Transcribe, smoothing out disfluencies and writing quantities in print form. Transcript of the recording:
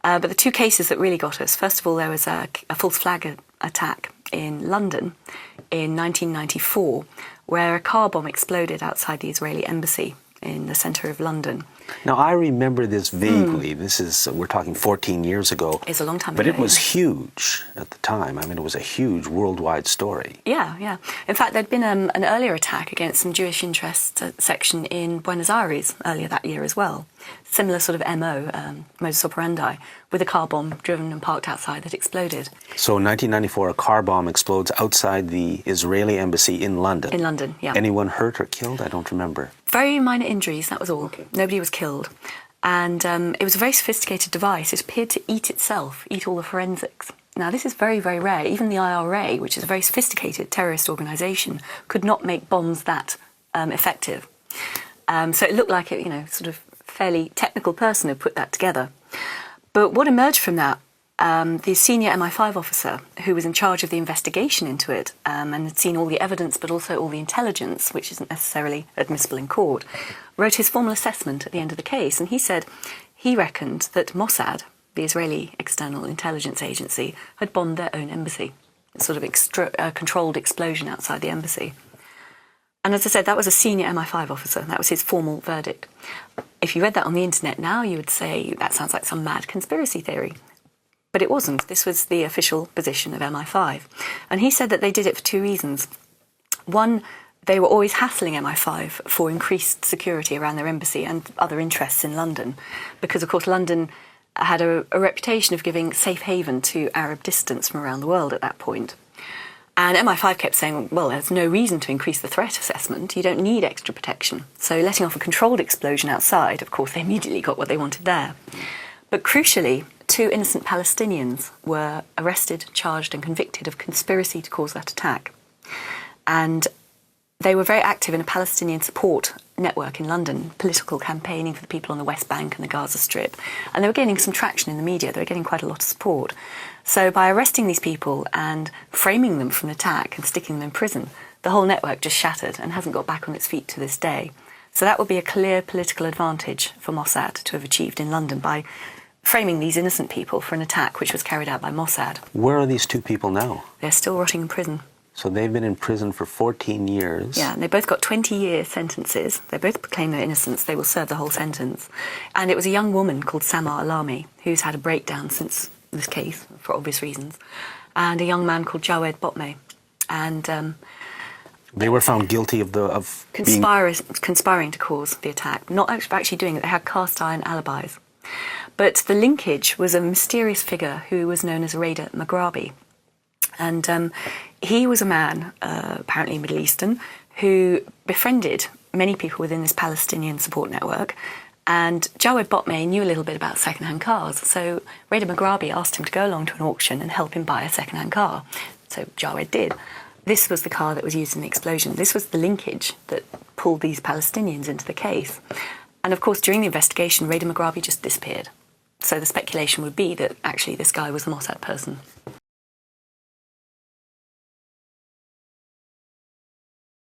But the two cases that really got us, first of all, there was a false flag attack in London in 1994, where a car bomb exploded outside the Israeli embassy in the centre of London. Now, I remember this vaguely. This is, we're talking 14 years ago. It's a long time but ago. But it was huge at the time. I mean, it was a huge worldwide story. Yeah, yeah. In fact, there'd been an earlier attack against some Jewish interest section in Buenos Aires earlier that year as well. Similar sort of MO, modus operandi, with a car bomb driven and parked outside that exploded. So in 1994, a car bomb explodes outside the Israeli embassy in London. In London, yeah. Anyone hurt or killed? I don't remember. Very minor injuries, that was all. Okay. Nobody was killed. And it was a very sophisticated device. It appeared to eat itself, eat all the forensics. Now, this is very, very rare. Even the IRA, which is a very sophisticated terrorist organisation, could not make bombs that effective. So it looked like a, sort of fairly technical person had put that together. But what emerged from that, the senior MI5 officer who was in charge of the investigation into it and had seen all the evidence but also all the intelligence, which isn't necessarily admissible in court, wrote his formal assessment at the end of the case. And he said he reckoned that Mossad, the Israeli external intelligence agency, had bombed their own embassy. A sort of controlled explosion outside the embassy. And as I said, that was a senior MI5 officer. That was his formal verdict. If you read that on the internet now, you would say that sounds like some mad conspiracy theory. But it wasn't. This was the official position of MI5. And he said that they did it for two reasons. One, they were always hassling MI5 for increased security around their embassy and other interests in London. Because, of course, London had a reputation of giving safe haven to Arab dissidents from around the world at that point. And MI5 kept saying, well, there's no reason to increase the threat assessment. You don't need extra protection. So letting off a controlled explosion outside, of course, they immediately got what they wanted there. But crucially, two innocent Palestinians were arrested, charged and convicted of conspiracy to cause that attack. And they were very active in a Palestinian support network in London, political campaigning for the people on the West Bank and the Gaza Strip. And they were gaining some traction in the media. They were getting quite a lot of support. So by arresting these people and framing them for an attack and sticking them in prison, the whole network just shattered and hasn't got back on its feet to this day. So that would be a clear political advantage for Mossad to have achieved in London by framing these innocent people for an attack which was carried out by Mossad. Where are these two people now? They're still rotting in prison. So they've been in prison for 14 years. Yeah, and they both got 20-year sentences. They both proclaim their innocence. They will serve the whole sentence. And it was a young woman called Samar Alami who's had a breakdown since this case, for obvious reasons, and a young man called Jawed Botme. And they were found guilty of conspiring to cause the attack, not actually doing it. They had cast iron alibis. But the linkage was a mysterious figure who was known as Raider Maghrabi. And he was a man, apparently Middle Eastern, who befriended many people within this Palestinian support network. And Jawed Botme knew a little bit about second-hand cars. So Raider Maghrabi asked him to go along to an auction and help him buy a second-hand car. So Jawed did. This was the car that was used in the explosion. This was the linkage that pulled these Palestinians into the case. And of course, during the investigation, Raider Maghrabi just disappeared. So the speculation would be that actually this guy was a Mossad person.